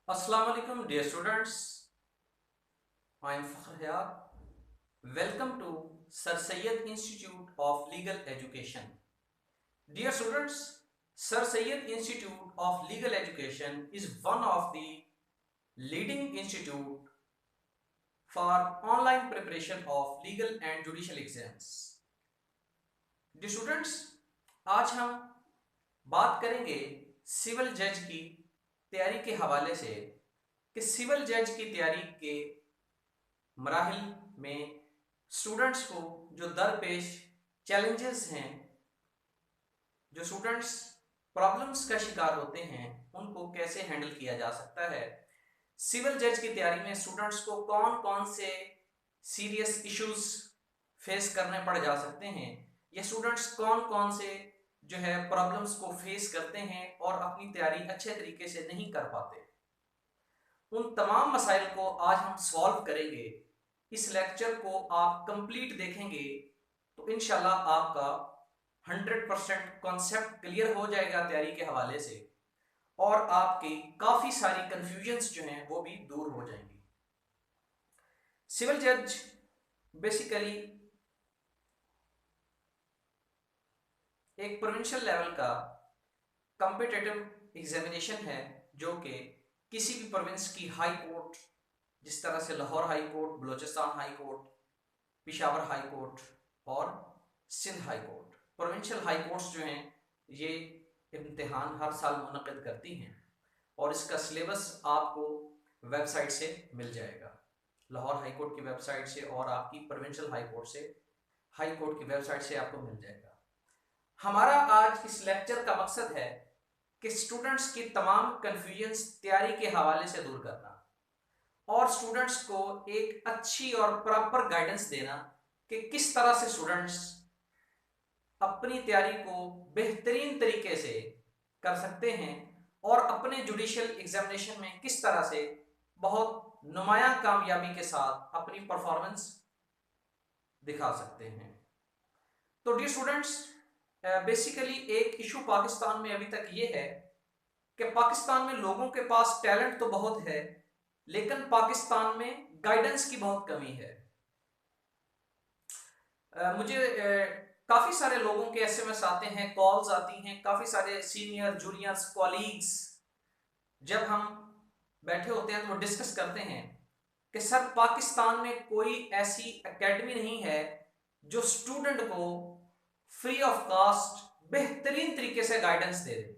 Assalamu alaikum, dear students. I am Fakhr Hayat. Welcome to Sir Syed Institute of Legal Education. Dear students, Sir Syed Institute of Legal Education is one of the leading institute for online preparation of legal and judicial exams. Dear students, आज हम बात करेंगे civil जज की तैयारी के हवाले से कि सिविल जज की तैयारी के मराहिल में स्टूडेंट्स को जो दरपेश चैलेंजेस हैं, जो स्टूडेंट्स प्रॉब्लम्स का शिकार होते हैं, उनको कैसे हैंडल किया जा सकता है। सिविल जज की तैयारी में स्टूडेंट्स को कौन कौन से सीरियस इश्यूज फेस करने पड़ जा सकते हैं, ये स्टूडेंट्स कौन कौन से जो है प्रॉब्लम्स को फेस करते हैं और अपनी तैयारी अच्छे तरीके से नहीं कर पाते, उन तमाम मसाइल को आज हम सॉल्व करेंगे। इस लेक्चर को आप कंप्लीट देखेंगे तो इंशाल्लाह आपका 100% कॉन्सेप्ट क्लियर हो जाएगा तैयारी के हवाले से, और आपकी काफ़ी सारी कंफ्यूजन्स जो हैं वो भी दूर हो जाएंगी। सिविल जज बेसिकली एक प्रोविंशियल लेवल का कॉम्पिटिटिव एग्जामिनेशन है जो कि किसी भी प्रोविंस की हाई कोर्ट, जिस तरह से Lahore high court, Balochistan high court, Peshawar high court और Sindh high court, provincial high courts जो हैं ये इम्तिहान हर साल मुनक़िद करती हैं और इसका सिलेबस आपको वेबसाइट से मिल जाएगा, लाहौर हाई कोर्ट की वेबसाइट से और आपकी प्रोविंशियल हाई कोर्ट की वेबसाइट से आपको मिल जाएगा। हमारा आज इस लेक्चर का मकसद है कि स्टूडेंट्स की तमाम कन्फ्यूजन्स तैयारी के हवाले से दूर करना और स्टूडेंट्स को एक अच्छी और प्रॉपर गाइडेंस देना कि किस तरह से स्टूडेंट्स अपनी तैयारी को बेहतरीन तरीके से कर सकते हैं और अपने जुडिशियल एग्जामिनेशन में किस तरह से बहुत नुमायां कामयाबी के साथ अपनी परफॉर्मेंस दिखा सकते हैं। तो डियर स्टूडेंट्स, बेसिकली एक इशू पाकिस्तान में अभी तक ये है कि पाकिस्तान में लोगों के पास टैलेंट तो बहुत है, लेकिन पाकिस्तान में गाइडेंस की बहुत कमी है। मुझे काफ़ी सारे लोगों के एसएमएस आते हैं, कॉल्स आती हैं, काफ़ी सारे सीनियर जूनियर्स कॉलीग्स जब हम बैठे होते हैं तो वो डिस्कस करते हैं कि सर पाकिस्तान में कोई ऐसी एकेडमी नहीं है जो स्टूडेंट को फ्री ऑफ कास्ट बेहतरीन तरीके से गाइडेंस दे दे।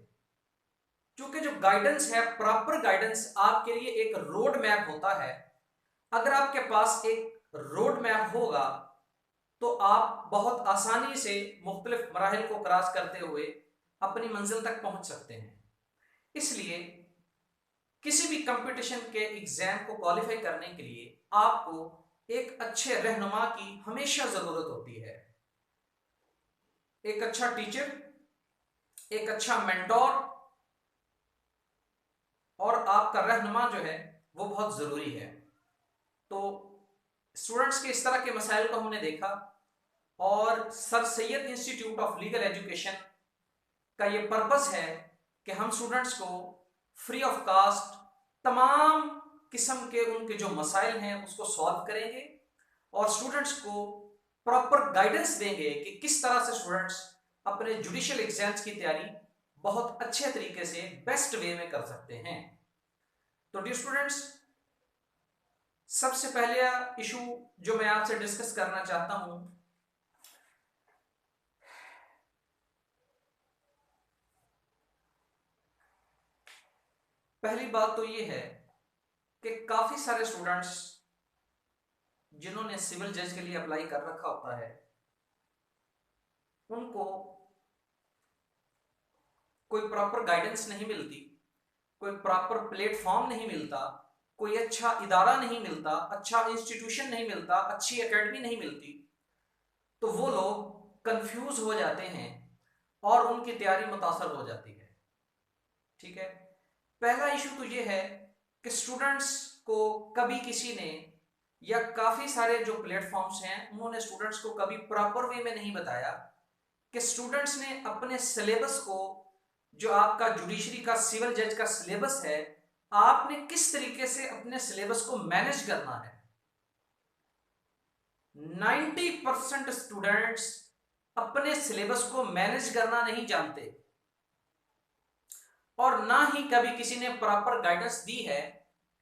क्योंकि जो गाइडेंस है, प्रॉपर गाइडेंस आपके लिए एक रोड मैप होता है। अगर आपके पास एक रोड मैप होगा तो आप बहुत आसानी से मुख्तलिफ मराहिल को क्रॉस करते हुए अपनी मंजिल तक पहुंच सकते हैं। इसलिए किसी भी कंपटीशन के एग्जाम को क्वालिफाई करने के लिए आपको एक अच्छे रहनुमा की हमेशा जरूरत होती है। एक अच्छा टीचर, एक अच्छा मेंटोर और आपका रहनुमा जो है वो बहुत ज़रूरी है। तो स्टूडेंट्स के इस तरह के मसाइल को हमने देखा और sir Syed institute of legal education का ये पर्पस है कि हम स्टूडेंट्स को फ्री ऑफ कास्ट तमाम किस्म के उनके जो मसाइल हैं उसको सॉल्व करेंगे और स्टूडेंट्स को प्रॉपर गाइडेंस देंगे कि किस तरह से स्टूडेंट्स अपने जुडिशियल एग्जाम्स की तैयारी बहुत अच्छे तरीके से बेस्ट वे में कर सकते हैं। तो डियर स्टूडेंट्स, सबसे पहले इशू जो मैं आपसे डिस्कस करना चाहता हूं, पहली बात तो ये है कि काफी सारे स्टूडेंट्स जिन्होंने सिविल जज के लिए अप्लाई कर रखा होता है उनको कोई प्रॉपर गाइडेंस नहीं मिलती, कोई प्रॉपर प्लेटफॉर्म नहीं मिलता, कोई अच्छा इदारा नहीं मिलता, अच्छा इंस्टीट्यूशन नहीं मिलता, अच्छी एकेडमी नहीं मिलती, तो वो लोग कंफ्यूज हो जाते हैं और उनकी तैयारी मुतासर हो जाती है। ठीक है, पहला इशू तो ये है कि स्टूडेंट्स को कभी किसी ने या काफ़ी सारे जो प्लेटफॉर्म्स हैं उन्होंने स्टूडेंट्स को कभी प्रॉपर वे में नहीं बताया कि स्टूडेंट्स ने अपने सिलेबस को, जो आपका जुडिशरी का सिविल जज का सिलेबस है, आपने किस तरीके से अपने सिलेबस को मैनेज करना है। 90% स्टूडेंट्स अपने सिलेबस को मैनेज करना नहीं जानते और ना ही कभी किसी ने प्रॉपर गाइडेंस दी है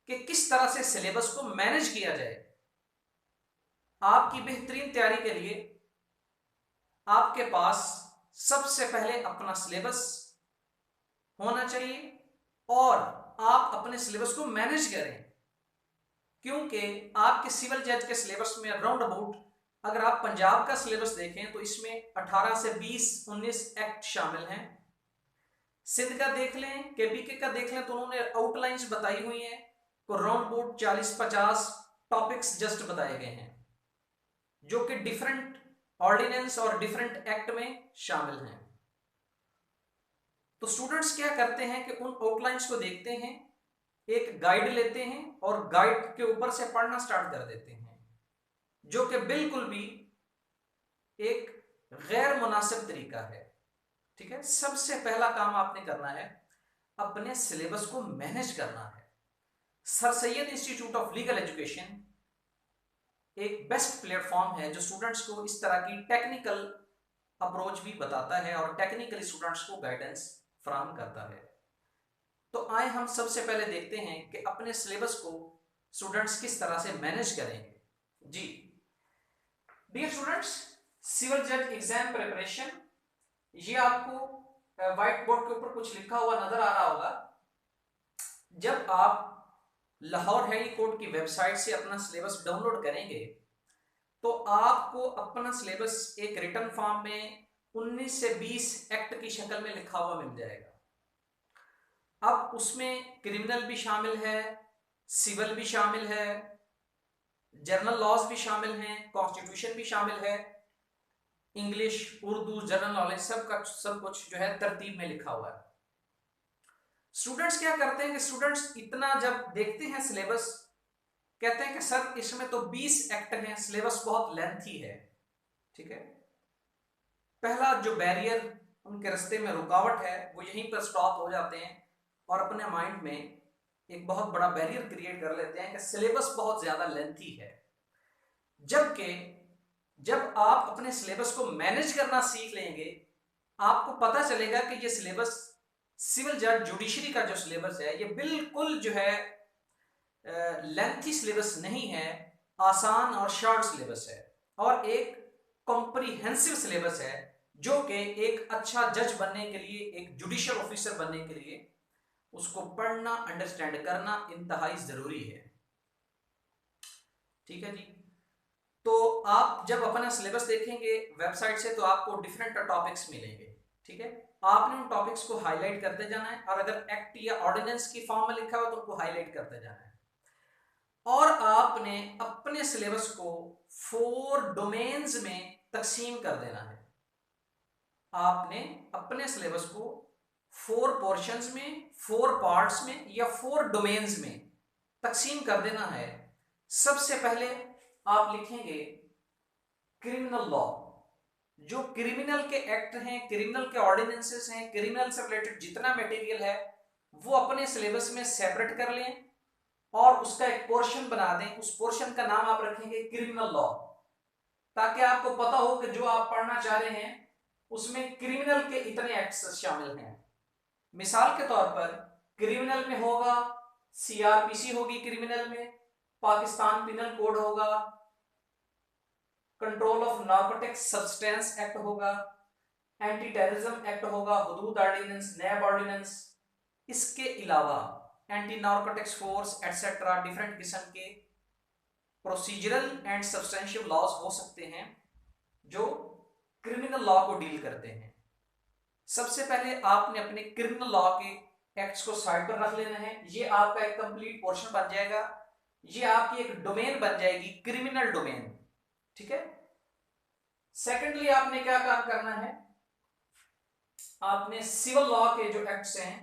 कि किस तरह से सिलेबस को मैनेज किया जाए। आपकी बेहतरीन तैयारी के लिए आपके पास सबसे पहले अपना सिलेबस होना चाहिए और आप अपने सिलेबस को मैनेज करें, क्योंकि आपके सिविल जज के सिलेबस में राउंड अबाउट अगर आप पंजाब का सिलेबस देखें तो इसमें 18 से 20-19 एक्ट शामिल हैं। सिंध का देख लें, केबीके का देख लें तो उन्होंने आउटलाइंस बताई हुई हैं, तो राउंड अबाउट 40-50 टॉपिक्स जस्ट बताए गए हैं जो कि डिफरेंट ऑर्डिनेंस और डिफरेंट एक्ट में शामिल हैं। तो स्टूडेंट्स क्या करते हैं कि उन आउटलाइंस को देखते हैं, एक गाइड लेते हैं और गाइड के ऊपर से पढ़ना स्टार्ट कर देते हैं, जो कि बिल्कुल भी एक गैर मुनासिब तरीका है। ठीक है, सबसे पहला काम आपने करना है अपने सिलेबस को मैनेज करना है। Sir Syed institute of legal education एक बेस्ट प्लेटफॉर्म है जो स्टूडेंट्स को इस तरह की टेक्निकल अप्रोच भी बताता है और टेक्निकली स्टूडेंट्स को गाइडेंस फराहम करता है। तो आए हम सबसे पहले देखते हैं कि अपने सिलेबस को स्टूडेंट्स किस तरह से मैनेज करेंगे। जी डियर स्टूडेंट्स, सिविल जज एग्जाम प्रिपरेशन, ये आपको व्हाइट बोर्ड के ऊपर कुछ लिखा हुआ नजर आ रहा होगा। जब आप लाहौर हाई कोर्ट की वेबसाइट से अपना सिलेबस डाउनलोड करेंगे तो आपको अपना सिलेबस एक रिटन फॉर्म में 19 से 20 एक्ट की शक्ल में लिखा हुआ मिल जाएगा। अब उसमें क्रिमिनल भी शामिल है, सिविल भी शामिल है, जर्नल लॉज भी शामिल हैं, कॉन्स्टिट्यूशन भी शामिल है, इंग्लिश, उर्दू, जनरल नॉलेज सब कुछ जो है तरतीब में लिखा हुआ है। स्टूडेंट्स क्या करते हैं कि स्टूडेंट्स इतना जब देखते हैं सिलेबस, कहते हैं कि सर इसमें तो 20 एक्ट हैं, सिलेबस बहुत लेंथी है। ठीक है, पहला जो बैरियर उनके रास्ते में रुकावट है वो यहीं पर स्टॉप हो जाते हैं और अपने माइंड में एक बहुत बड़ा बैरियर क्रिएट कर लेते हैं कि सिलेबस बहुत ज्यादा लेंथी है। जबकि जब आप अपने सिलेबस को मैनेज करना सीख लेंगे आपको पता चलेगा कि ये सिलेबस सिविल जज जुडिशरी का जो सिलेबस है ये बिल्कुल जो है लेंथी सिलेबस नहीं है, आसान और शॉर्ट सिलेबस है और एक कॉम्प्रिहेंसिव सिलेबस है जो कि एक अच्छा जज बनने के लिए, एक जुडिशियल ऑफिसर बनने के लिए उसको पढ़ना, अंडरस्टैंड करना इंतहाई जरूरी है। ठीक है जी, तो आप जब अपना सिलेबस देखेंगे वेबसाइट से तो आपको डिफरेंट टॉपिक्स मिलेंगे। ठीक है, आपने उन टॉपिक्स को हाईलाइट करते जाना है और अगर एक्ट या ऑर्डिनेंस की फॉर्म में लिखा हो तो उनको हाईलाइट करते जाना है और आपने अपने सिलेबस को 4 डोमेन्स में तकसीम कर देना है। आपने अपने सिलेबस को 4 पोर्शंस में, 4 पार्ट्स में या 4 डोमेन्स में तकसीम कर देना है। सबसे पहले आप लिखेंगे क्रिमिनल लॉ, जो क्रिमिनल के एक्ट हैं, क्रिमिनल के ऑर्डिनेंसेस हैं, क्रिमिनल से रिलेटेड जितना मटेरियल है वो अपने सिलेबस में सेपरेट कर लें और उसका एक पोर्शन बना दें। उस पोर्शन का नाम आप रखेंगे क्रिमिनल लॉ, ताकि आपको पता हो कि जो आप पढ़ना चाह रहे हैं उसमें क्रिमिनल के इतने एक्ट्स शामिल हैं। मिसाल के तौर पर क्रिमिनल में होगा सीआरपीसी होगी, क्रिमिनल में पाकिस्तान पिनल कोड होगा, control of narcotics substance act होगा, एंटी टेररिज्म एक्ट होगा, हुदूद ऑर्डिनेंस, नैब ऑर्डिनेंस। इसके अलावा anti narcotics force etcetera different किस्म के प्रोसीजरल एंड सब्सटेंशियल लॉज हो सकते हैं जो क्रिमिनल लॉ को डील करते हैं। सबसे पहले आपने अपने क्रिमिनल लॉ के एक्ट्स को साइड पर रख लेना है। ये आपका एक कंप्लीट पोर्शन बन जाएगा, ये आपकी एक डोमेन बन जाएगी, क्रिमिनल डोमेन। ठीक है, सेकेंडली आपने क्या काम करना है, आपने सिविल लॉ के जो एक्ट्स हैं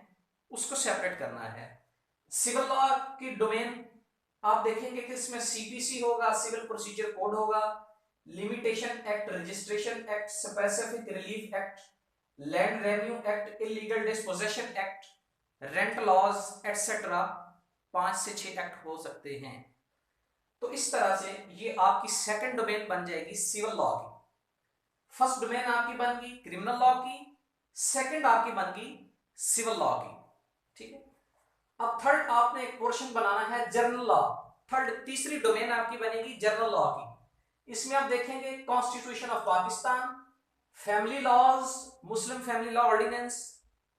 उसको सेपरेट करना है। सिविल लॉ की डोमेन आप देखेंगे कि इसमें सीपीसी होगा, सिविल प्रोसीजर कोड होगा, limitation act, registration act, specific relief act, land revenue act, illegal dispossession act, rent laws etcetera. 5 से 6 एक्ट हो सकते हैं। तो इस तरह से ये आपकी सेकंड डोमेन बन जाएगी सिविल लॉ की। फर्स्ट डोमेन आपकी बन गई क्रिमिनल लॉ की, सेकंड आपकी बन गई सिविल लॉ की। ठीक है, अब थर्ड आपने एक पोर्शन बनाना है जनरल लॉ। थर्ड तीसरी डोमेन आपकी बनेगी जनरल लॉ की। इसमें आप देखेंगे constitution of Pakistan, family laws, Muslim family law ordinance,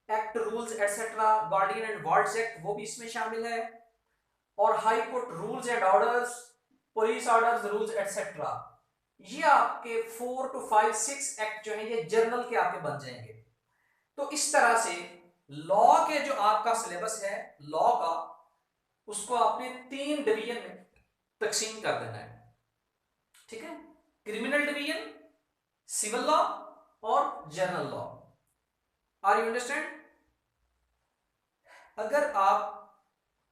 act rules etcetera, guardian and wards act वो भी इसमें शामिल है, और high court rules and orders, police orders, rules etcetera. ये आपके 4 to 5 6 एक्ट जो है ये जर्नल के आपके बन जाएंगे। तो इस तरह से लॉ के जो आपका सिलेबस है लॉ का, उसको आपने 3 डिवीजन में तकसीम कर देना है। ठीक है, क्रिमिनल डिवीजन, सिविल लॉ और general law. Are you understand? अगर आप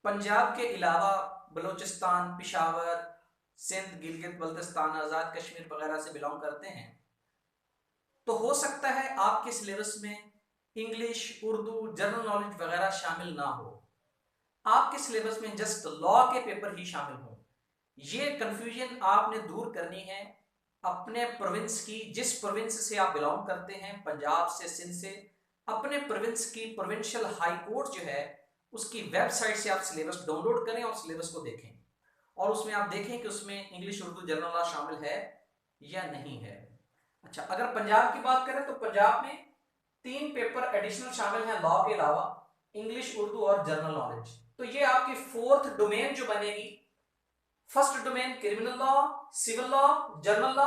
पंजाब के अलावा बलूचिस्तान, पिशावर, सिंध, गिलगित बल्तिस्तान, आजाद कश्मीर वगैरह से बिलोंग करते हैं, तो हो सकता है आपके सिलेबस में इंग्लिश, उर्दू, जनरल नॉलेज वगैरह शामिल ना हो। आपके सिलेबस में जस्ट लॉ के पेपर ही शामिल हो। ये कंफ्यूजन आपने दूर करनी है अपने प्रोविंस की, जिस प्रोविंस से आप बिलोंग करते हैं, पंजाब से, सिंध से, अपने प्रोविंस की प्रोविंशियल हाई कोर्ट जो है उसकी वेबसाइट से आप सिलेबस डाउनलोड करें और सिलेबस को देखें, और उसमें आप देखें कि उसमें इंग्लिश, उर्दू, जनरल लॉ शामिल है या नहीं है। अच्छा, अगर पंजाब की बात करें तो पंजाब में 3 पेपर एडिशनल शामिल हैं लॉ के अलावा, इंग्लिश, उर्दू और जनरल नॉलेज। तो ये आपकी फोर्थ डोमेन जो बनेगी, first domain criminal law, civil law, general law,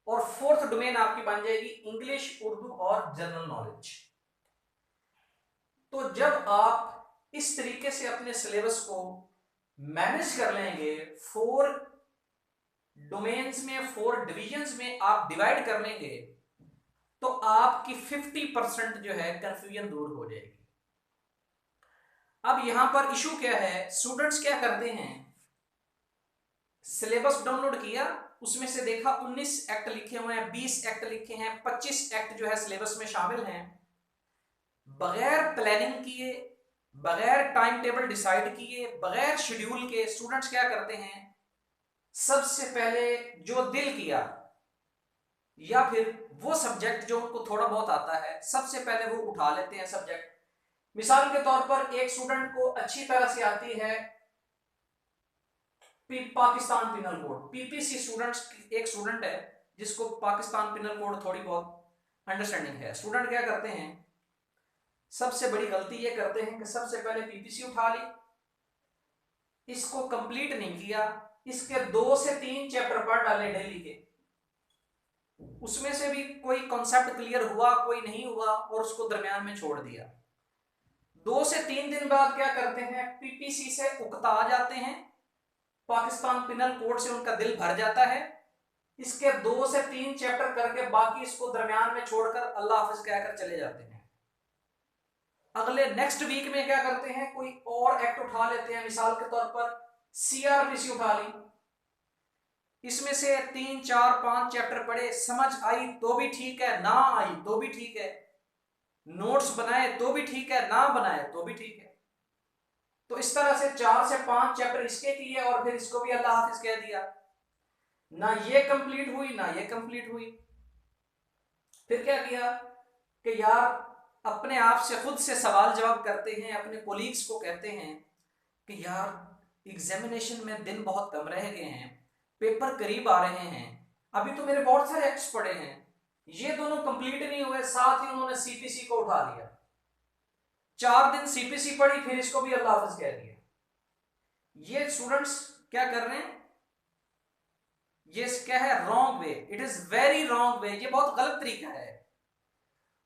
और फोर्थ डोमेन आपकी बन जाएगी इंग्लिश, उर्दू और जनरल नॉलेज। तो जब आप इस तरीके से अपने सिलेबस को मैनेज कर लेंगे, 4 डोमेन्स में, 4 डिविजन्स में आप डिवाइड कर लेंगे, तो आपकी 50% जो है कंफ्यूजन दूर हो जाएगी। अब यहां पर इशू क्या है, स्टूडेंट्स क्या करते हैं, सिलेबस डाउनलोड किया, उसमें से देखा 19 एक्ट लिखे हुए हैं, 20 एक्ट लिखे हैं, 25 एक्ट जो है सिलेबस में शामिल हैं, बगैर प्लानिंग किए, बगैर टाइम टेबल डिसाइड किए, बगैर शेड्यूल के स्टूडेंट्स क्या करते हैं, सबसे पहले जो दिल किया या फिर वो सब्जेक्ट जो उनको थोड़ा बहुत आता है, सबसे पहले वो उठा लेते हैं सब्जेक्ट। मिसाल के तौर पर एक स्टूडेंट को अच्छी तरह से आती है Pakistan penal code, PPC students, एक स्टूडेंट है जिसको पाकिस्तान पिनल कोड थोड़ी बहुत अंडरस्टैंडिंग है। स्टूडेंट क्या करते हैं, सबसे बड़ी गलती ये करते हैं कि सबसे पहले पीपीसी उठा ली, इसको कंप्लीट नहीं किया, इसके 2 से 3 चैप्टर पढ़ डाले डेली के, उसमें से भी कोई कॉन्सेप्ट क्लियर हुआ, कोई नहीं हुआ, और उसको दरमियान में छोड़ दिया। 2 से 3 दिन बाद क्या करते हैं, पीपीसी से उकता जाते हैं, पाकिस्तान पिनल कोड से उनका दिल भर जाता है, इसके 2 से 3 चैप्टर करके बाकी इसको दरमियान में छोड़कर अल्लाह हाफिज कहकर चले जाते हैं। अगले नेक्स्ट वीक में क्या करते हैं, कोई और एक्ट उठा लेते हैं, मिसाल के तौर पर सीआरपीसी उठा ली, इसमें से 3, 4, 5 चैप्टर पढ़े, समझ आई तो भी ठीक है, ना आई तो भी ठीक है, नोट्स बनाए तो भी ठीक है, ना बनाए तो भी ठीक है। तो इस तरह से 4 से 5 चैप्टर इसके किए और फिर इसको भी अल्लाह हाफिज कह दिया, ना ये कंप्लीट हुई ना ये कंप्लीट हुई। फिर क्या किया कि यार अपने आप से खुद से सवाल जवाब करते हैं, अपने कोलीग्स को कहते हैं कि यार एग्जामिनेशन में दिन बहुत कम रह गए हैं, पेपर करीब आ रहे हैं, अभी तो मेरे बहुत सारे एक्ट्स पड़े हैं, ये दोनों कंप्लीट नहीं हुए, साथ ही उन्होंने सीपीसी को उठा लिया, 4 दिन सीपीसी पढ़ी, फिर इसको भी अल्लाह हाफिज कह दिया। ये स्टूडेंट्स क्या कर रहे हैं, ये क्या है, wrong way, it is very wrong way, ये बहुत गलत तरीका है।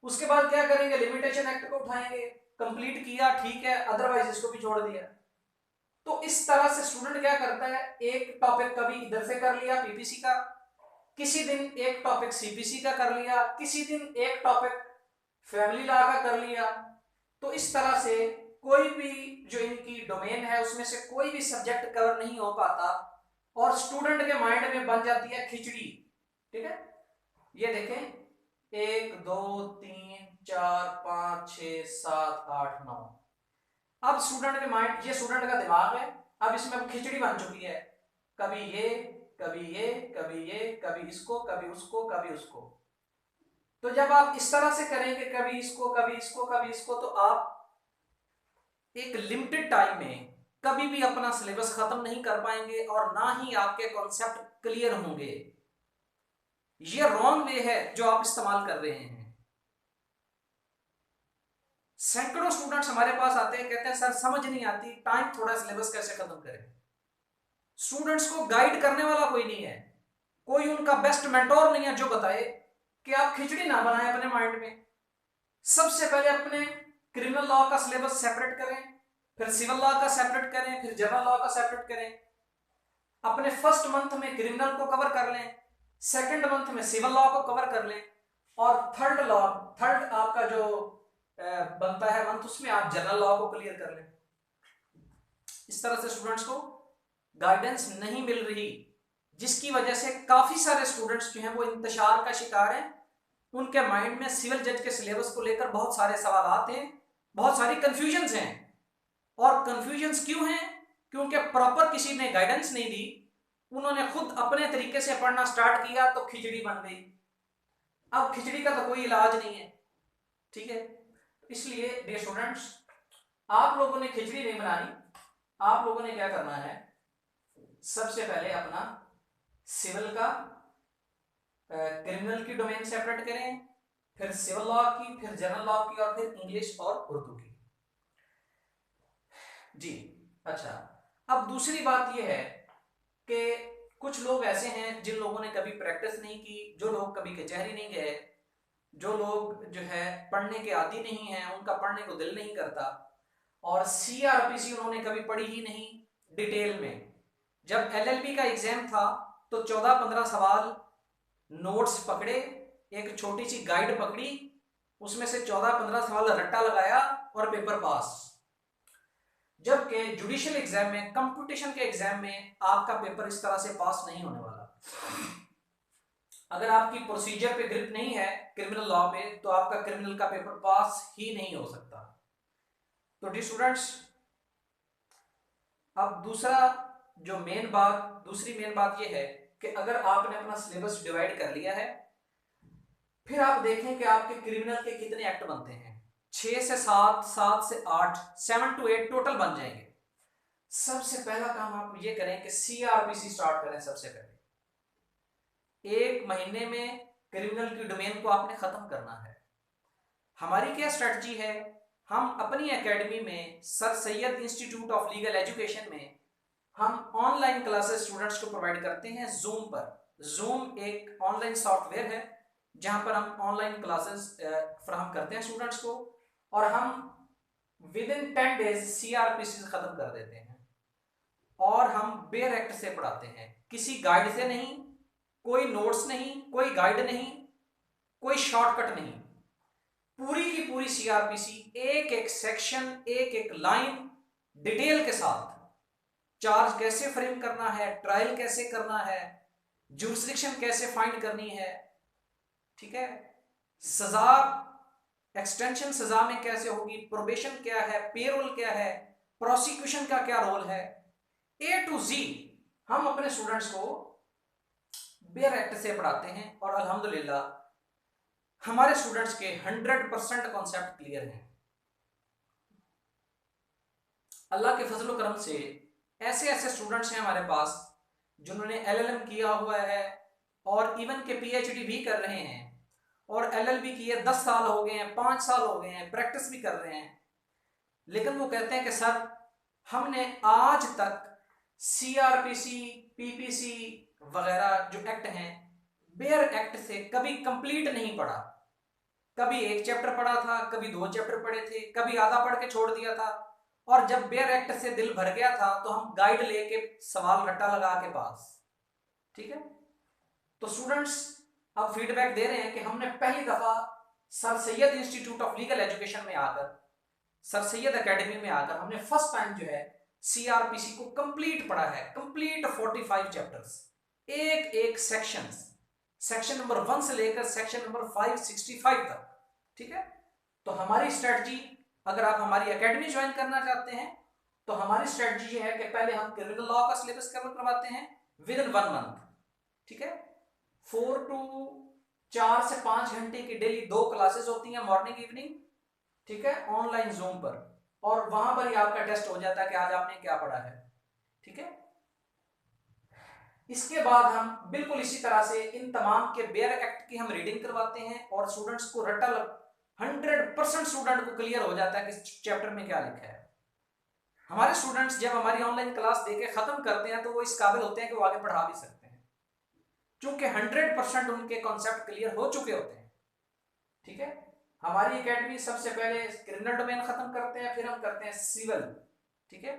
उसके बाद क्या करेंगे, लिमिटेशन एक्ट को उठाएंगे, कंप्लीट किया ठीक है, अदरवाइज इसको भी छोड़ दिया। तो इस तरह से स्टूडेंट क्या करता है, एक टॉपिक कभी इधर से कर लिया पीपीसी का, किसी दिन एक टॉपिक सीपीसी का कर लिया, किसी दिन एक टॉपिक फैमिली लॉ का कर लिया। तो इस तरह से कोई भी जो इनकी डोमेन है उसमें से कोई भी सब्जेक्ट कवर नहीं हो पाता और स्टूडेंट के माइंड में बन जाती है खिचड़ी। ठीक है, ये देखें 1 2 3 4 5 6 7 8 9, अब स्टूडेंट के माइंड, ये स्टूडेंट का दिमाग है, अब इसमें अब खिचड़ी बन चुकी है, कभी ये कभी ये कभी ये, कभी इसको कभी उसको कभी उसको। तो जब आप इस तरह से करेंगे, कभी इसको कभी इसको कभी इसको, तो आप एक लिमिटेड टाइम में कभी भी अपना सिलेबस खत्म नहीं कर पाएंगे और ना ही आपके कॉन्सेप्ट क्लियर होंगे। ये रॉन्ग वे है जो आप इस्तेमाल कर रहे हैं। सैकड़ों स्टूडेंट्स हमारे पास आते हैं, कहते हैं सर समझ नहीं आती, टाइम थोड़ा, सिलेबस कैसे खत्म करें। स्टूडेंट्स को गाइड करने वाला कोई नहीं है, कोई उनका बेस्ट मेंटोर नहीं है जो बताए कि आप खिचड़ी ना बनाएं अपने माइंड में। सबसे पहले अपने क्रिमिनल लॉ का सिलेबस सेपरेट करें, फिर सिविल लॉ का सेपरेट करें, फिर जनरल लॉ का सेपरेट करें। अपने फर्स्ट मंथ में क्रिमिनल को कवर कर लें, सेकंड मंथ में सिविल लॉ को कवर कर लें, और थर्ड आपका जो बनता है मंथ, उसमें आप जनरल लॉ को क्लियर कर लें। इस तरह से स्टूडेंट्स को गाइडेंस नहीं मिल रही, जिसकी वजह से काफी सारे स्टूडेंट्स जो हैं वो इंतशार का शिकार हैं। उनके माइंड में सिविल जज के सिलेबस को लेकर बहुत सारे सवाल आते हैं, बहुत सारी कंफ्यूजन्स हैं। और कंफ्यूजन्स क्यों हैं? क्योंकि प्रॉपर किसी ने गाइडेंस नहीं दी, उन्होंने खुद अपने तरीके से पढ़ना स्टार्ट किया तो खिचड़ी बन गई। अब खिचड़ी का तो कोई इलाज नहीं है, ठीक है। इसलिए डियर स्टूडेंट्स, आप लोगों ने खिचड़ी नहीं बनानी, आप लोगों ने क्या करना है, सबसे पहले अपना सिविल का क्रिमिनल की डोमेन सेपरेट करें, फिर सिविल लॉ की, फिर जनरल लॉ की, और फिर इंग्लिश और उर्दू की। जी अच्छा, अब दूसरी बात यह है कि कुछ लोग ऐसे हैं जिन लोगों ने कभी प्रैक्टिस नहीं की, जो लोग कभी कचहरी नहीं गए, जो लोग जो है पढ़ने के आदी नहीं हैं, उनका पढ़ने को दिल नहीं करता, और सीआरपीसी उन्होंने कभी पढ़ी ही नहीं डिटेल में। जब एलएलबी का एग्जाम था तो 14-15 सवाल नोट्स पकड़े, एक छोटी सी गाइड पकड़ी, उसमें से 14-15 सवाल रट्टा लगाया और पेपर पास। जबकि जुडिशियल एग्जाम में, कंपटीशन के एग्जाम में आपका पेपर इस तरह से पास नहीं होने वाला। अगर आपकी प्रोसीजर पे ग्रिप नहीं है क्रिमिनल लॉ पे, तो आपका क्रिमिनल का पेपर पास ही नहीं हो सकता। तो डी स्टूडेंट्स, अब दूसरी मेन बात यह है कि अगर आपने अपना सिलेबस डिवाइड कर लिया है, फिर आप देखें कि आपके क्रिमिनल के कितने एक्ट बनते हैं। 6 से 7, 7 से 8, 7 to 8 टोटल बन जाएंगे। सबसे पहला काम आप ये करें कि सीआरपीसी स्टार्ट करें। सबसे पहले 1 महीने में क्रिमिनल की डोमेन को आपने खत्म करना है। हमारी क्या स्ट्रेटजी है, हम अपनी एकेडमी में sir Syed institute of legal education में हम ऑनलाइन क्लासेस स्टूडेंट्स को प्रोवाइड करते हैं जूम पर। जूम एक ऑनलाइन सॉफ्टवेयर है जहां पर हम ऑनलाइन क्लासेस फराहम करते हैं स्टूडेंट्स को, और हम विद इन 10 डेज सीआरपीसी खत्म कर देते हैं। और हम बेयर एक्ट से पढ़ाते हैं, किसी गाइड से नहीं, कोई नोट्स नहीं, कोई गाइड नहीं, कोई शॉर्टकट नहीं। पूरी की पूरी सीआरपीसी, एक एक सेक्शन, एक एक लाइन डिटेल के साथ, चार्ज कैसे फ्रेम करना है, ट्रायल कैसे करना है, जुरिस्डिक्शन कैसे फाइंड करनी है, ठीक है, सजा एक्सटेंशन सजा में कैसे होगी, प्रोबेशन क्या है, पेरोल क्या है, प्रोसिक्यूशन का क्या रोल है, ए टू जी हम अपने स्टूडेंट्स को बेयर एक्ट से पढ़ाते हैं। और अल्हम्दुलिल्लाह हमारे स्टूडेंट्स के 100% कॉन्सेप्ट क्लियर हैं। अल्लाह के फजल करम से ऐसे ऐसे स्टूडेंट्स हैं हमारे पास जिन्होंने एलएलएम किया हुआ है और इवन के पीएचडी भी कर रहे हैं, और एलएलबी किए 10 साल हो गए हैं, 5 साल हो गए हैं, प्रैक्टिस भी कर रहे हैं। लेकिन वो कहते हैं कि सर हमने आज तक सीआरपीसी, पीपीसी वगैरह जो एक्ट हैं, बेयर एक्ट से कभी कंप्लीट नहीं पढ़ा। कभी एक चैप्टर पढ़ा था, कभी 2 चैप्टर पढ़े थे, कभी आधा पढ़ के छोड़ दिया था, और जब बेयर एक्ट से दिल भर गया था तो हम गाइड लेके सवाल रट्टा लगा के पास, ठीक है। तो स्टूडेंट्स अब फीडबैक दे रहे हैं कि हमने पहली दफा sir Syed institute of legal education में आकर, सर सैयद एकेडमी में आकर हमने फर्स्ट टाइम जो है सीआरपीसी को कंप्लीट पढ़ा है, कंप्लीट 45 चैप्टर्स, एक एक सेक्शन नंबर 1 से लेकर सेक्शन नंबर 565 तक, ठीक है। तो हमारी स्ट्रेटजी अगर आप हमारी एकेडमी ज्वाइन करना चाहते हैं तो हमारी स्ट्रेटजी है कि पहले हम क्रिमिनल लॉ का सिलेबस कवर करवाते हैं विद इन 1 मंथ, ठीक है। 4 से 5 घंटे की डेली 2 क्लासेस होती हैं, मॉर्निंग इवनिंग, ठीक है, ऑनलाइन जूम पर, और वहां पर ही आपका टेस्ट हो जाता है कि आज आपने क्या पढ़ा है, ठीक है। इसके बाद हम बिल्कुल इसी तरह से इन तमाम के बेयर एक्ट की हम रीडिंग करवाते हैं और स्टूडेंट्स को रट्टा 100% स्टूडेंट को क्लियर हो जाता है कि चैप्टर में क्या लिखा है। हमारे स्टूडेंट्स जब हमारी ऑनलाइन क्लास देके खत्म करते हैं तो वो इस काबिल होते हैं कि वो आगे पढ़ा भी सकते हैं, क्योंकि 100% उनके कॉन्सेप्ट क्लियर हो चुके होते हैं, ठीक है। हमारी एकेडमी सबसे पहले क्रिमिनल डोमेन खत्म करते हैं, फिर हम करते हैं सिविल, ठीक है,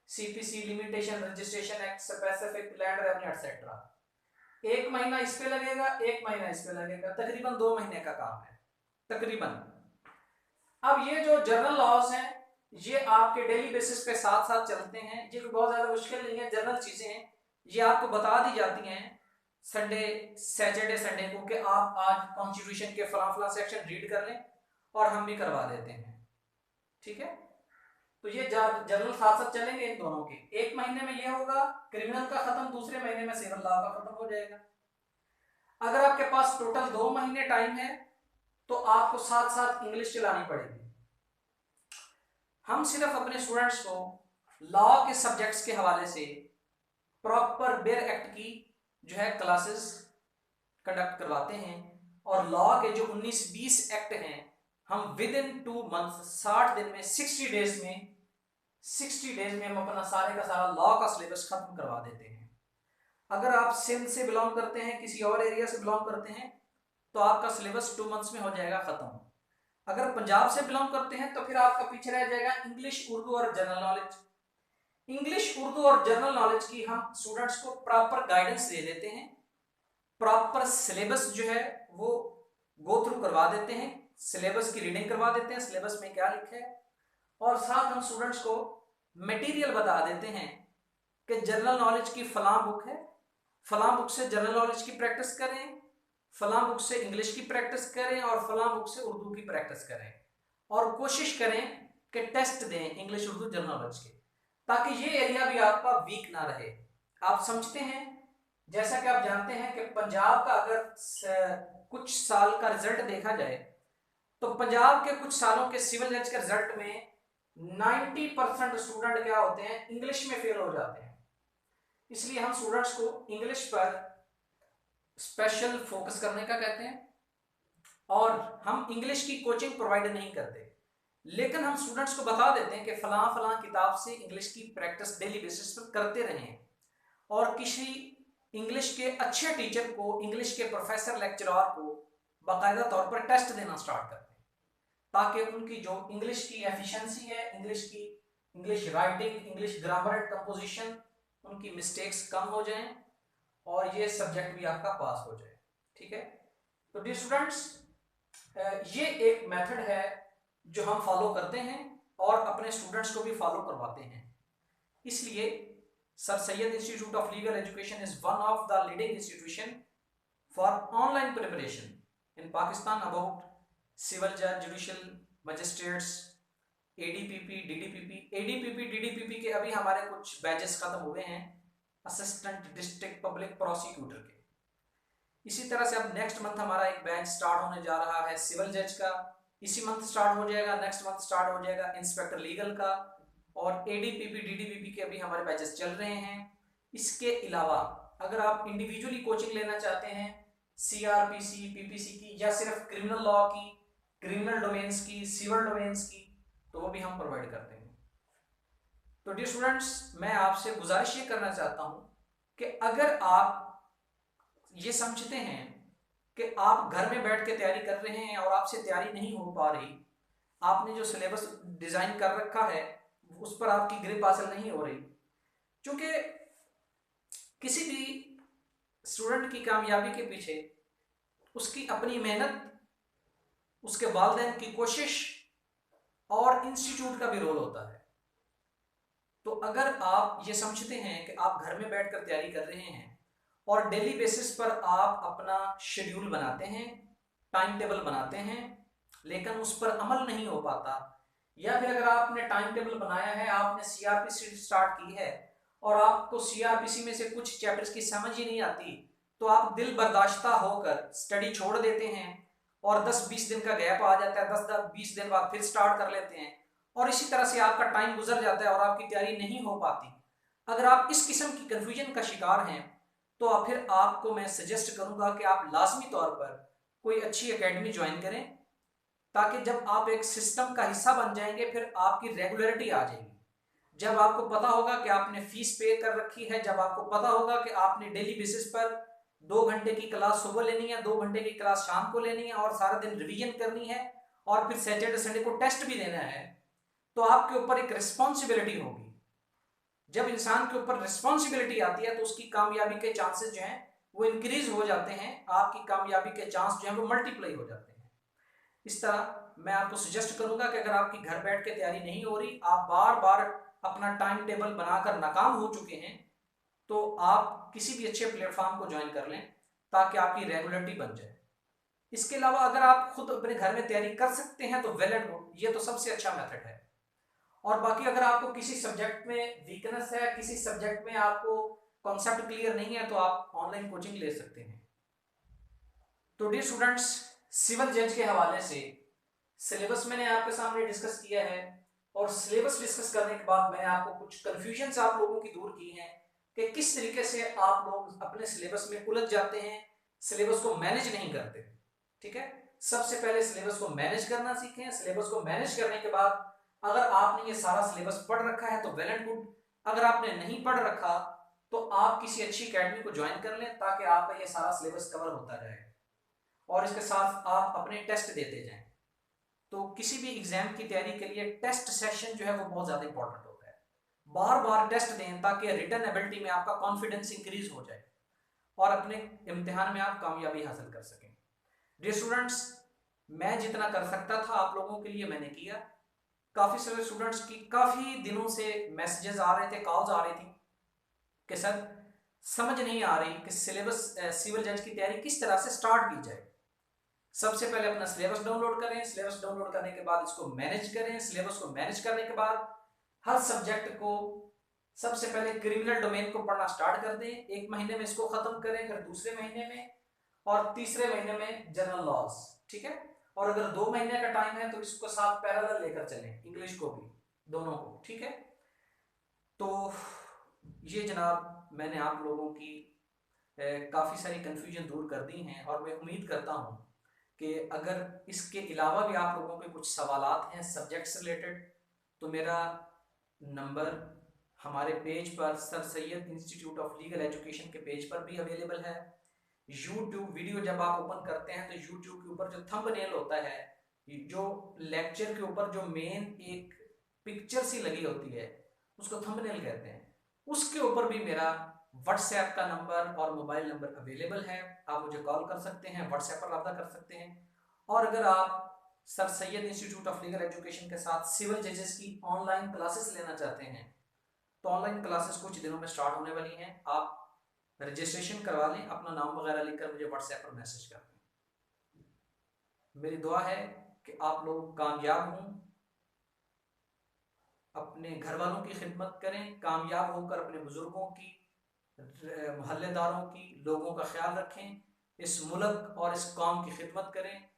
CPC, limitation, registration act, specific, land revenue etcetera. 1 महीना इस पे लगेगा, 1 महीना इस पे लगेगा, तकरीबन 2 महीने का काम है तकरीबन। अब ये जो जनरल लॉज हैं ये आपके डेली बेसिस पे साथ साथ चलते हैं, ये बहुत ज्यादा मुश्किल नहीं है, जनरल चीजें हैं, ये आपको बता दी जाती हैं संडे, सैटरडे संडे को कि आप आज कॉन्स्टिट्यूशन के फला फला सेक्शन रीड कर लें, और हम भी करवा देते हैं, ठीक है। तो ये जनरल साथ साथ चलेंगे इन दोनों के। 1 महीने में ये होगा क्रिमिनल का खत्म, दूसरे महीने में सिविल लॉ का खत्म हो जाएगा। अगर आपके पास टोटल 2 महीने टाइम है तो आपको साथ साथ इंग्लिश चलानी पड़ेगी। हम सिर्फ अपने स्टूडेंट्स को लॉ के सब्जेक्ट्स के हवाले से प्रॉपर बेयर एक्ट की जो है क्लासेस कंडक्ट करवाते हैं, और लॉ के जो 19-20 एक्ट हैं हम विद इन 2 मंथ 60 दिन में 60 डेज में हम अपना सारे का सारा लॉ का सिलेबस खत्म करवा देते हैं। अगर आप सिंध से बिलोंग करते हैं, किसी और एरिया से बिलोंग करते हैं, तो आपका सिलेबस 2 मंथ्स में हो जाएगा खत्म। अगर पंजाब से बिलोंग करते हैं तो फिर आपका पीछे रह जाएगा इंग्लिश, उर्दू और जनरल नॉलेज। इंग्लिश, उर्दू और जनरल नॉलेज की हम स्टूडेंट्स को प्रॉपर गाइडेंस दे देते हैं, प्रॉपर सिलेबस जो है वो गो थ्रू करवा देते हैं, सिलेबस की रीडिंग करवा देते हैं, सिलेबस में क्या लिखा है, और साथ हम स्टूडेंट्स को मटेरियल बता देते हैं कि जनरल नॉलेज की फलां बुक है, फलां बुक से जनरल नॉलेज की प्रैक्टिस करें, फलां बुक से इंग्लिश की प्रैक्टिस करें, और फलां बुक से उर्दू की प्रैक्टिस करें, और कोशिश करें कि टेस्ट दें इंग्लिश, उर्दू, जनरल नॉलेज के, ताकि ये एरिया भी आपका वीक ना रहे। आप समझते हैं, जैसा कि आप जानते हैं कि पंजाब का अगर कुछ साल का रिजल्ट देखा जाए तो पंजाब के कुछ सालों के सिविल जज के रिजल्ट में 90% स्टूडेंट क्या होते हैं, इंग्लिश में फेल हो जाते हैं। इसलिए हम स्टूडेंट्स को इंग्लिश पर स्पेशल फोकस करने का कहते हैं, और हम इंग्लिश की कोचिंग प्रोवाइड नहीं करते, लेकिन हम स्टूडेंट्स को बता देते हैं कि फलां फलां किताब से इंग्लिश की प्रैक्टिस डेली बेसिस पर करते रहें, और किसी इंग्लिश के अच्छे टीचर को, इंग्लिश के प्रोफेसर, लेक्चरर को बाकायदा तौर पर टेस्ट देना स्टार्ट करते हैं, ताकि उनकी जो इंग्लिश की एफिशिएंसी है, English writing, English grammar and composition, उनकी मिस्टेक्स कम हो जाएं और ये सब्जेक्ट भी आपका पास हो जाए, ठीक है। तो डियर स्टूडेंट्स, ये एक मेथड है जो हम फॉलो करते हैं और अपने स्टूडेंट्स को भी फॉलो करवाते हैं। इसलिए sir Syed institute of legal education is one of the leading institution for online preparation in Pakistan about civil जज, जुडिशियल मजिस्ट्रेट्स, एडीपीपी, डीडीपीपी के अभी हमारे कुछ बैचेस खत्म हुए हैं, असिस्टेंट डिस्ट्रिक्ट पब्लिक प्रोसिक्यूटर के। इसी तरह से अब नेक्स्ट मंथ हमारा एक बैच स्टार्ट होने जा रहा है सिविल जज का, इसी मंथ स्टार्ट हो जाएगा, नेक्स्ट मंथ स्टार्ट हो जाएगा इंस्पेक्टर लीगल का, और एडीपीपी, डीडीपीपी के अभी हमारे बैचेस चल रहे हैं। इसके अलावा अगर आप इंडिविजुअली कोचिंग लेना चाहते हैं सीआरपीसी, पीपीसी की, या सिर्फ क्रिमिनल लॉ की, क्रिमिनल डोमेन्स की, सिविल डोमेन्स की, तो वो भी हम प्रोवाइड करते हैं। तो डियर स्टूडेंट्स, मैं आपसे गुजारिश ये करना चाहता हूं कि अगर आप ये समझते हैं कि आप घर में बैठ के तैयारी कर रहे हैं और आपसे तैयारी नहीं हो पा रही, आपने जो सिलेबस डिजाइन कर रखा है उस पर आपकी ग्रिप हासिल नहीं हो रही, क्योंकि किसी भी स्टूडेंट की कामयाबी के पीछे उसकी अपनी मेहनत, उसके वालिदैन की कोशिश और इंस्टीट्यूट का भी रोल होता है। तो अगर आप ये समझते हैं कि आप घर में बैठकर तैयारी कर रहे हैं और डेली बेसिस पर आप अपना शेड्यूल बनाते हैं, टाइम टेबल बनाते हैं, लेकिन उस पर अमल नहीं हो पाता, या फिर अगर आपने टाइम टेबल बनाया है, आपने सीआरपीसी स्टार्ट की है और आपको सीआरपीसी में से कुछ चैप्टर्स की समझ ही नहीं आती, तो आप दिल बर्दाश्ता होकर स्टडी छोड़ देते हैं और 10-20 दिन का गैप आ जाता है, 10-20 दिन बाद फिर स्टार्ट कर लेते हैं और इसी तरह से आपका टाइम गुजर जाता है और आपकी तैयारी नहीं हो पाती। अगर आप इस किस्म की कंफ्यूजन का शिकार हैं तो फिर आपको मैं सजेस्ट करूंगा कि आप लाजमी तौर पर कोई अच्छी एकेडमी ज्वाइन करें, ताकि जब आप एक सिस्टम का हिस्सा बन जाएंगे फिर आपकी रेगुलरिटी आ जाएगी। जब आपको पता होगा कि आपने फीस पे कर रखी है, जब आपको पता होगा कि आपने डेली बेसिस पर 2 घंटे की क्लास सुबह लेनी है, 2 घंटे की क्लास शाम को लेनी है और सारा दिन रिवीजन करनी है और फिर सैटरडे संडे को टेस्ट भी देना है, तो आपके ऊपर एक रिस्पॉन्सिबिलिटी होगी। जब इंसान के ऊपर रिस्पॉन्सिबिलिटी आती है तो उसकी कामयाबी के चांसेस जो हैं वो इंक्रीज हो जाते हैं, आपकी कामयाबी के चांस जो हैं वो मल्टीप्लाई हो जाते हैं। इस तरह मैं आपको सजेस्ट करूंगा कि अगर आपकी घर बैठ के तैयारी नहीं हो रही, आप बार बार अपना टाइम टेबल बनाकर नाकाम हो चुके हैं, तो आप किसी भी अच्छे प्लेटफॉर्म को ज्वाइन कर लें ताकि आपकी रेगुलरिटी बन जाए। इसके अलावा अगर आप खुद अपने घर में तैयारी कर सकते हैं तो वेल एंड गुड, ये तो सबसे अच्छा मेथड है। और बाकी अगर आपको किसी सब्जेक्ट में वीकनेस है, किसी सब्जेक्ट में आपको कॉन्सेप्ट क्लियर नहीं है, तो आप ऑनलाइन कोचिंग ले सकते हैं। तो डियर स्टूडेंट्स, सिविल जज के हवाले से सिलेबस मैंने आपके सामने डिस्कस किया है और सिलेबस डिस्कस करने के बाद मैंने आपको कुछ कंफ्यूजन्स आप लोगों की दूर की हैं कि किस तरीके से आप लोग अपने सिलेबस में उलझ जाते हैं, सिलेबस को मैनेज नहीं करते। ठीक है, सबसे पहले सिलेबस को मैनेज करना सीखें। सिलेबस को मैनेज करने के बाद अगर आपने ये सारा सिलेबस पढ़ रखा है तो वेल एंड गुड, अगर आपने नहीं पढ़ रखा तो आप किसी अच्छी अकेडमी को ज्वाइन कर लें ताकि आपका ये सारा सिलेबस कवर होता जाए और इसके साथ आप अपने टेस्ट देते जाएं। तो किसी भी एग्जाम की तैयारी के लिए टेस्ट सेशन जो है वो बहुत ज़्यादा इंपॉर्टेंट होता है। बार बार टेस्ट दें ताकि रिटन एबिलिटी में आपका कॉन्फिडेंस इंक्रीज हो जाए और अपने इम्तिहान में आप कामयाबी हासिल कर सकें। डियर स्टूडेंट्स, मैं जितना कर सकता था आप लोगों के लिए मैंने किया। काफ़ी सारे स्टूडेंट्स की काफ़ी दिनों से मैसेजेस आ रहे थे, कॉल्स आ रही थी कि सर समझ नहीं आ रही कि सिलेबस सिविल जज की तैयारी किस तरह से स्टार्ट की जाए। सबसे पहले अपना सिलेबस डाउनलोड करें, सिलेबस डाउनलोड करने के बाद इसको मैनेज करें, सिलेबस को मैनेज करने के बाद हर सब्जेक्ट को सबसे पहले क्रिमिनल डोमेन को पढ़ना स्टार्ट कर दें, 1 महीने में इसको खत्म करें, फिर दूसरे महीने में और तीसरे महीने में जनरल लॉज। ठीक है, और अगर 2 महीने का टाइम है तो इसको साथ पैरेलल लेकर चलें, इंग्लिश को भी, दोनों को। ठीक है, तो ये जनाब मैंने आप लोगों की काफ़ी सारी कन्फ्यूजन दूर कर दी हैं और मैं उम्मीद करता हूँ कि अगर इसके अलावा भी आप लोगों के कुछ सवालात हैं सब्जेक्ट से रिलेटेड, तो मेरा नंबर हमारे पेज पर sir Syed institute of legal education के पेज पर भी अवेलेबल है। यूट्यूब वीडियो जब आप ओपन करते हैं तो यूट्यूब के ऊपर जो थंबनेल होता है, जो लेक्चर के ऊपर जो मेन एक पिक्चर सी लगी होती है उसको थंबनेल कहते हैं, उसके ऊपर भी मेरा व्हाट्सएप का नंबर और मोबाइल नंबर अवेलेबल है। आप मुझे कॉल कर सकते हैं, व्हाट्सएप पर रब्ता कर सकते हैं। और अगर आप sir Syed institute of legal education के साथ सिविल जजेस की ऑनलाइन क्लासेस लेना चाहते हैं तो ऑनलाइन क्लासेस कुछ दिनों में स्टार्ट होने वाली हैं। आप रजिस्ट्रेशन करवा लें, अपना नाम वगैरह लिखकर मुझे व्हाट्सएप पर मैसेज कर दें। मेरी दुआ है कि आप लोग कामयाब हों, अपने घर वालों की खिदमत करें, कामयाब होकर अपने बुजुर्गों की, मोहल्लेदारों की, लोगों का ख्याल रखें, इस मुल्क और इस कौम की खिदमत करें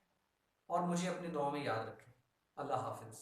और मुझे अपनी दुआ में याद रखें। अल्लाह हाफिज़।